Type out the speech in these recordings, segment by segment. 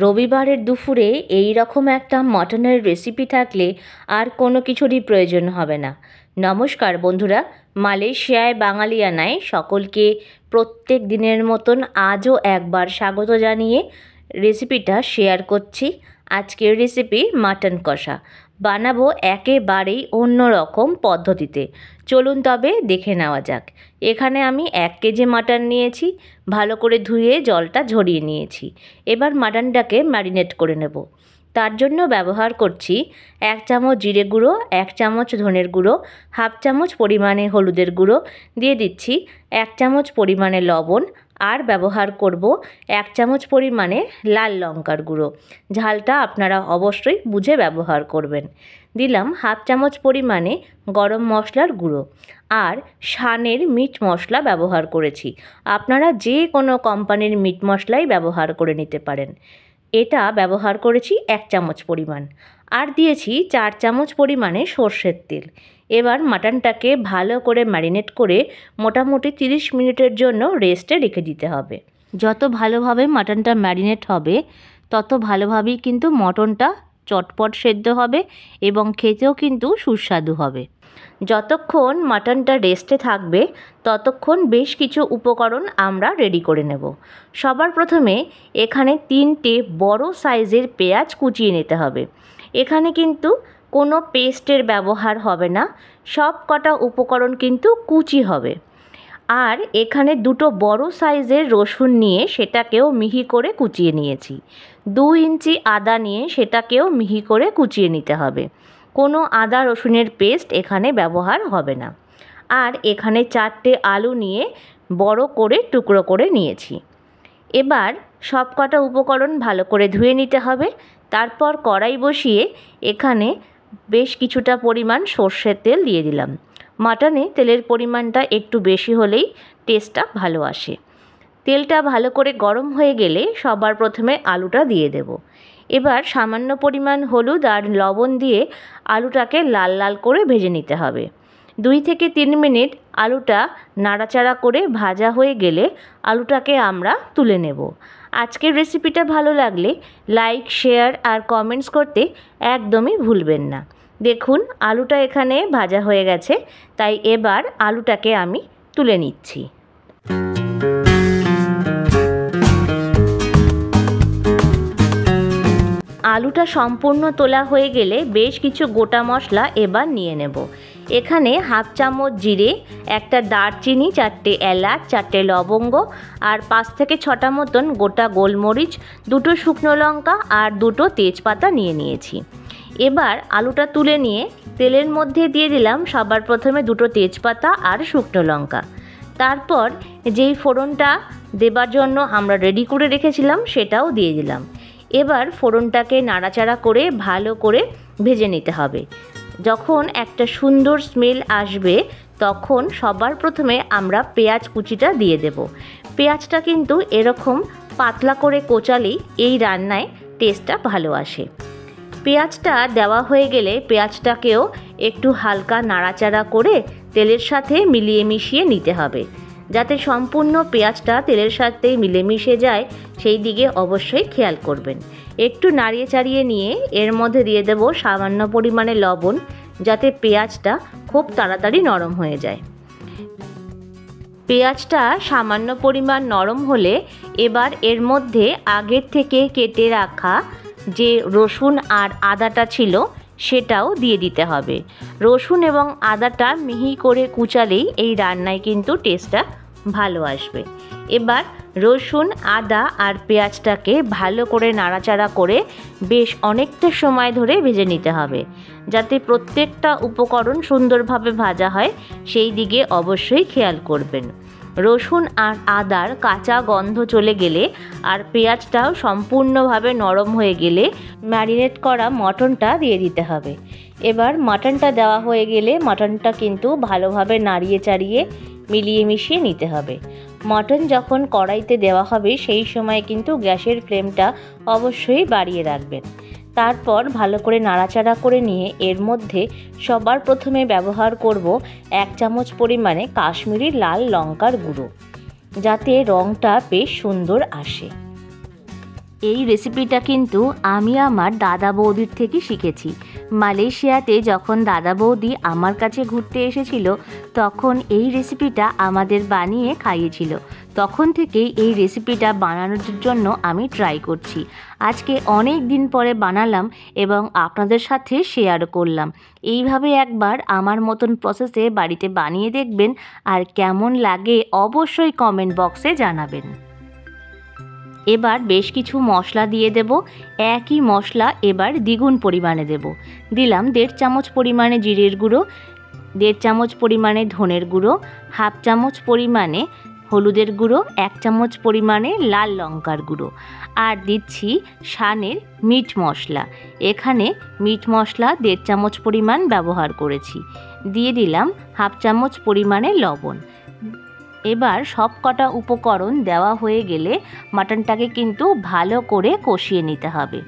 রবিবারের দুপুরে এই রকম একটা মটনের রেসিপি থাকলে আর কোনো কিছুরই প্রয়োজন হবে না। নমস্কার বন্ধুরা, মালয়েশিয়ায় বাঙালিয়ানায় সকলকে প্রত্যেক দিনের মতন আজও একবার স্বাগত জানিয়ে রেসিপিটা শেয়ার করছি। আজকের রেসিপি মাটন কষা বানাবো একেবারেই অন্য রকম পদ্ধতিতে। চলুন তবে দেখে নেওয়া যাক। এখানে আমি 1 কেজি মাটন নিয়েছি, ভালো করে ধুয়ে জলটা ঝরিয়ে নিয়েছি। এবার মাটনটাকে ম্যারিনেট করে নেব। তার জন্য ব্যবহার করছি 1 চামচ জিরে গুঁড়ো, 1 চামচ ধনের গুঁড়ো, হাফ চামচ পরিমাণে হলুদের গুঁড়ো, দিয়ে দিচ্ছি 1 চামচ পরিমাণে লবণ, আর ব্যবহার করব 1 চামচ পরিমাণে লাল লঙ্কার গুঁড়ো। ঝালটা আপনারা অবশ্যই বুঝে ব্যবহার করবেন। দিলাম হাফ চামচ পরিমাণে গরম মশলার গুঁড়ো, আর শানের মিট মশলা ব্যবহার করেছি। আপনারা যে কোনো কোম্পানির মিট মশলাই ব্যবহার করে নিতে পারেন। এটা ব্যবহার করেছি 1 চামচ পরিমাণ, আর দিয়েছি 4 চামচ পরিমাণে সর্ষের তেল। এবার মাটনটাকে ভালো করে ম্যারিনেট করে মোটামুটি 30 মিনিটের জন্য রেস্টে রেখে দিতে হবে। যত ভালোভাবে মাটনটা ম্যারিনেট হবে তত ভালোভাবেই কিন্তু মটনটা চটপট সেদ্ধ হবে এবং খেতেও কিন্তু সুস্বাদু হবে। যতক্ষণ মাটনটা রেস্টে থাকবে ততক্ষণ বেশ কিছু উপকরণ আমরা রেডি করে নেব। সবার প্রথমে এখানে 3টে বড় সাইজের পেঁয়াজ কুচিয়ে নিতে হবে। এখানে কিন্তু কোনো পেস্টের ব্যবহার হবে না, সব কটা উপকরণ কিন্তু কুচি হবে। আর এখানে 2টো বড় সাইজের রসুন নিয়ে সেটাকেও মিহি করে কুচিয়ে নিয়েছি। 2 ইঞ্চি আদা নিয়ে সেটাকেও মিহি করে কুচিয়ে নিতে হবে। কোনো আদা রসুনের পেস্ট এখানে ব্যবহার হবে না। আর এখানে 4টে আলু নিয়ে বড় করে টুকরো করে নিয়েছি। এবার সব কটা উপকরণ ভালো করে ধুয়ে নিতে হবে। তারপর কড়াই বসিয়ে এখানে বেশ কিছুটা পরিমাণ সর্ষের তেল দিয়ে দিলাম। মাটনে তেলের পরিমাণটা একটু বেশি হলেই টেস্টটা ভালো আসে। তেলটা ভালো করে গরম হয়ে গেলে সবার প্রথমে আলুটা দিয়ে দেব। এবার সামান্য পরিমাণ হলুদ আর লবণ দিয়ে আলুটাকে লাল লাল করে ভেজে নিতে হবে। 2 থেকে 3 মিনিট আলুটা নাড়াচাড়া করে ভাজা হয়ে গেলে আলুটাকে আমরা তুলে নেব। আজকের রেসিপিটা ভালো লাগলে লাইক, শেয়ার আর কমেন্টস করতে একদমই ভুলবেন না। দেখুন আলুটা এখানে ভাজা হয়ে গেছে, তাই এবার আলুটাকে আমি তুলে নিচ্ছি। আলুটা সম্পূর্ণ তোলা হয়ে গেলে বেশ কিছু গোটা মশলা এবার নিয়ে নেব। এখানে হাফ চামচ জিরে, 1টা দারচিনি, 4টে এলাচ, 4টে লবঙ্গ আর 5 থেকে 6টা মতন গোটা গোলমরিচ, 2টো শুকনো লঙ্কা আর 2টো তেজপাতা নিয়ে নিয়েছি। এবার আলুটা তুলে নিয়ে তেলের মধ্যে দিয়ে দিলাম সবার প্রথমে 2টো তেজপাতা আর শুকনো লঙ্কা। তারপর যেই ফোড়নটা দেবার জন্য আমরা রেডি করে রেখেছিলাম সেটাও দিয়ে দিলাম। এবার ফোড়নটাকে নাড়াচাড়া করে ভালো করে ভেজে নিতে হবে। যখন একটা সুন্দর স্মেল আসবে তখন সবার প্রথমে আমরা পেঁয়াজ কুচিটা দিয়ে দেব। পেঁয়াজটা কিন্তু এরকম পাতলা করে কোচালেই এই রান্নায় টেস্টটা ভালো আসে। পেঁয়াজটা দেওয়া হয়ে গেলে পেঁয়াজটাকেও একটু হালকা নাড়াচাড়া করে তেলের সাথে মিলিয়ে মিশিয়ে নিতে হবে। যাতে সম্পূর্ণ পেঁয়াজটা তেলের সাথে মিলেমিশে যায় সেই দিকে অবশ্যই খেয়াল করবেন। একটু নাড়িয়ে চাড়িয়ে নিয়ে এর মধ্যে দিয়ে দেব সামান্য পরিমাণে লবণ, যাতে পেঁয়াজটা খুব তাড়াতাড়ি নরম হয়ে যায়। পেঁয়াজটা সামান্য পরিমাণ নরম হলে এবার এর মধ্যে আগের থেকে কেটে রাখা যে রসুন আর আদাটা ছিল সেটাও দিয়ে দিতে হবে। রসুন এবং আদাটা মিহি করে কুচালেই এই রান্নায় কিন্তু টেস্টটা ভালো আসবে। এবার রসুন, আদা আর পেঁয়াজটাকে ভালো করে নাড়াচাড়া করে বেশ অনেকটা সময় ধরে ভেজে নিতে হবে। যাতে প্রত্যেকটা উপকরণ সুন্দরভাবে ভাজা হয় সেই দিকে অবশ্যই খেয়াল করবেন। রসুন আর আদার কাঁচা গন্ধ চলে গেলে আর পেঁয়াজটাও সম্পূর্ণভাবে নরম হয়ে গেলে ম্যারিনেট করা মটনটা দিয়ে দিতে হবে। এবার মাটনটা দেওয়া হয়ে গেলে মাটনটা কিন্তু ভালোভাবে নাড়িয়ে চাড়িয়ে মিলিয়ে মিশিয়ে নিতে হবে। মটন যখন কড়াইতে দেওয়া হবে সেই সময় কিন্তু গ্যাসের ফ্লেমটা অবশ্যই বাড়িয়ে রাখবেন। তারপর ভালো করে নাড়াচাড়া করে নিয়ে এর মধ্যে সবার প্রথমে ব্যবহার করব 1 চামচ পরিমাণে কাশ্মীরি লাল লঙ্কার গুঁড়ো, যাতে রঙটা বেশ সুন্দর আসে। এই রেসিপিটা কিন্তু আমি আমার দাদা বৌদির থেকে শিখেছি। মালয়েশিয়াতে যখন দাদা বৌদি আমার কাছে ঘুরতে এসেছিল তখন এই রেসিপিটা আমাদের বানিয়ে খাইয়েছিল। তখন থেকেই এই রেসিপিটা বানানোর জন্য আমি ট্রাই করছি। আজকে অনেক দিন পরে বানালাম এবং আপনাদের সাথে শেয়ার করলাম। এইভাবে একবার আমার মতন প্রসেসে বাড়িতে বানিয়ে দেখবেন, আর কেমন লাগে অবশ্যই কমেন্ট বক্সে জানাবেন। এবার বেশ কিছু মশলা দিয়ে দেব। একই মশলা এবার দ্বিগুণ পরিমাণে দেব। দিলাম 1.5 চামচ পরিমাণে জিরের গুঁড়ো, 1.5 চামচ পরিমাণে ধনের গুঁড়ো, 1/2 চামচ পরিমাণে হলুদের গুঁড়ো, 1 চামচ পরিমাণে লাল লঙ্কার গুঁড়ো, আর দিচ্ছি শানের মিট মশলা। এখানে মিট মশলা 1.5 চামচ পরিমাণ ব্যবহার করেছি। দিয়ে দিলাম 1/2 চামচ পরিমাণে লবণ। এবার সব কটা উপকরণ দেওয়া হয়ে গেলে মাটনটাকে কিন্তু ভালো করে কষিয়ে নিতে হবে।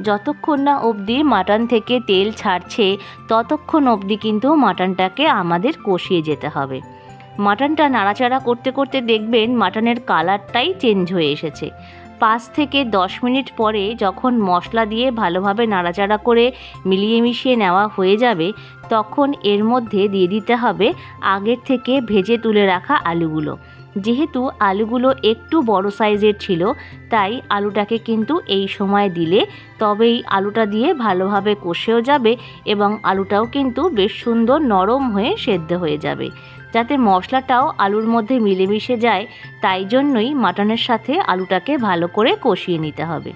যতক্ষণ না অবধি মাটন থেকে তেল ছাড়ছে ততক্ষণ অবধি কিন্তু মাটনটাকে আমাদের কষিয়ে যেতে হবে। মাটনটা নাড়াচাড়া করতে করতে দেখবেন মাটনের কালারটাই চেঞ্জ হয়ে এসেছে। 5 থেকে 10 মিনিট পরে যখন মশলা দিয়ে ভালোভাবে নাড়াচাড়া করে মিলিয়ে মিশিয়ে নেওয়া হয়ে যাবে তখন এর মধ্যে দিয়ে দিতে হবে আগের থেকে ভেজে তুলে রাখা আলুগুলো। যেহেতু আলুগুলো একটু বড় সাইজের ছিল তাই আলুটাকে কিন্তু এই সময় দিলে তবেই আলুটা দিয়ে ভালোভাবে কষেও যাবে এবং আলুটাও কিন্তু বেশ সুন্দর নরম হয়ে সেদ্ধ হয়ে যাবে। যাতে মশলাটাও আলুর মধ্যে মিলেমিশে যায় তাই জন্যই মাটনের সাথে আলুটাকে ভালো করে কষিয়ে নিতে হবে।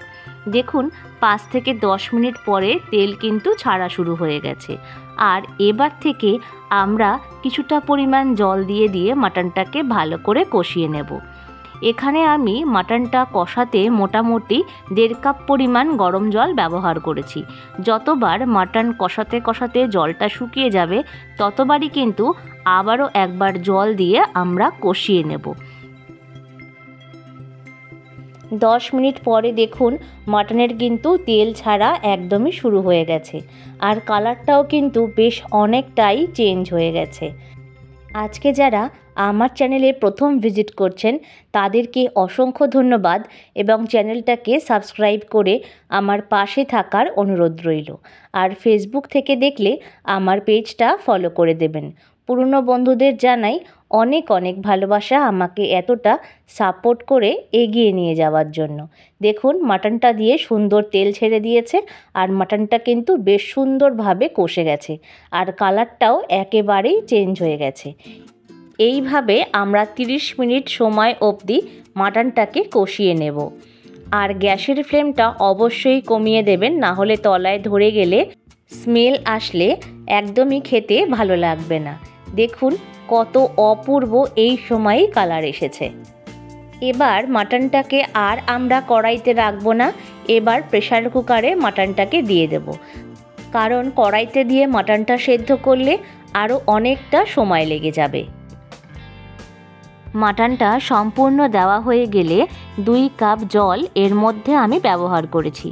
দেখুন 5 থেকে 10 মিনিট পরে তেল কিন্তু ছাড়া শুরু হয়ে গেছে। আর এবার থেকে আমরা কিছুটা পরিমাণ জল দিয়ে মাটনটাকে ভালো করে কষিয়ে নেব। এখানে আমি মাটনটা কষাতে মোটামুটি 1.5 কাপ পরিমাণ গরম জল ব্যবহার করেছি। যতবার মাটন কষাতে কষাতে জলটা শুকিয়ে যাবে ততবারই কিন্তু আবারও একবার জল দিয়ে আমরা কষিয়ে নেব। 10 মিনিট পরে দেখুন মাটনের কিন্তু তেল ছাড়া একদমই শুরু হয়ে গেছে আর কালারটাও কিন্তু বেশ অনেকটাই চেঞ্জ হয়ে গেছে। আজকে যারা আমার চ্যানেলে প্রথম ভিজিট করছেন তাদেরকে অসংখ্য ধন্যবাদ এবং চ্যানেলটাকে সাবস্ক্রাইব করে আমার পাশে থাকার অনুরোধ রইল। আর ফেসবুক থেকে দেখলে আমার পেজটা ফলো করে দেবেন। পুরনো বন্ধুদের জানাই অনেক অনেক ভালোবাসা আমাকে এতটা সাপোর্ট করে এগিয়ে নিয়ে যাওয়ার জন্য। দেখুন মাটনটা দিয়ে সুন্দর তেল ছেড়ে দিয়েছে আর মাটনটা কিন্তু বেশ সুন্দরভাবে কষে গেছে আর কালারটাও একেবারেই চেঞ্জ হয়ে গেছে। এইভাবে আমরা 30 মিনিট সময় অবধি মাটনটাকে কষিয়ে নেব। আর গ্যাসের ফ্লেমটা অবশ্যই কমিয়ে দেবেন, না হলে তলায় ধরে গেলে স্মেল আসলে একদমই খেতে ভালো লাগবে না। দেখুন কত অপূর্ব এই সময়েই কালার এসেছে। এবার মাটনটাকে আর আমরা কড়াইতে রাখবো না, এবার প্রেসার কুকারে মাটনটাকে দিয়ে দেব। কারণ কড়াইতে দিয়ে মাটনটা সেদ্ধ করলে আরও অনেকটা সময় লেগে যাবে। মাটনটা সম্পূর্ণ দেওয়া হয়ে গেলে 2 কাপ জল এর মধ্যে আমি ব্যবহার করেছি।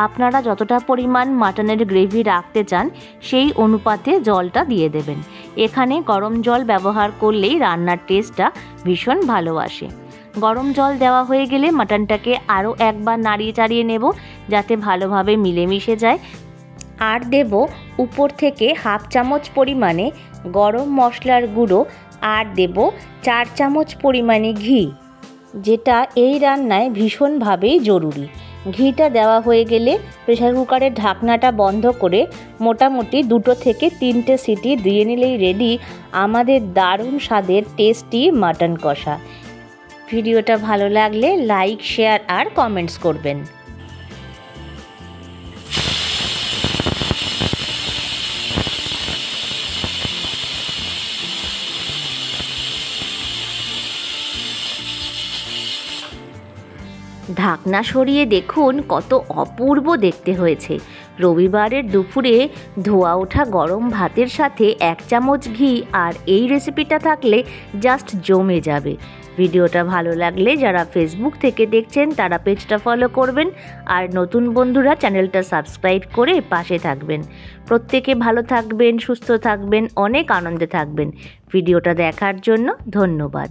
আপনারা যতটা পরিমাণ মাটনের গ্রেভি রাখতে চান সেই অনুপাতে জলটা দিয়ে দেবেন। এখানে গরম জল ব্যবহার করলেই রান্নার টেস্টটা ভীষণ ভালো আসে। গরম জল দেওয়া হয়ে গেলে মাটনটাকে আরও একবার নাড়িয়ে চাড়িয়ে নেব যাতে ভালোভাবে মিলেমিশে যায়। আর দেব উপর থেকে 1/2 চামচ পরিমাণে গরম মশলার গুঁড়ো আর দেব 4 চামচ পরিমাণে ঘি, যেটা এই রান্নায় ভীষণভাবেই জরুরি। ঘিটা দেওয়া হয়ে গেলে প্রেসার কুকারের ঢাকনাটা বন্ধ করে মোটামুটি 2 থেকে 3টে সিটি দিয়ে নিলেই রেডি আমাদের দারুণ স্বাদের টেস্টি মাটন কষা। ভিডিওটা ভালো লাগলে লাইক, শেয়ার আর কমেন্টস করবেন। ঢাকনা সরিয়ে দেখুন কত অপূর্ব দেখতে হয়েছে। রবিবারের দুপুরে ধোয়া ওঠা গরম ভাতের সাথে 1 চামচ ঘি আর এই রেসিপিটা থাকলে জাস্ট জমে যাবে। ভিডিওটা ভালো লাগলে যারা ফেসবুক থেকে দেখছেন তারা পেজটা ফলো করবেন আর নতুন বন্ধুরা চ্যানেলটা সাবস্ক্রাইব করে পাশে থাকবেন। প্রত্যেকে ভালো থাকবেন, সুস্থ থাকবেন, অনেক আনন্দে থাকবেন। ভিডিওটা দেখার জন্য ধন্যবাদ।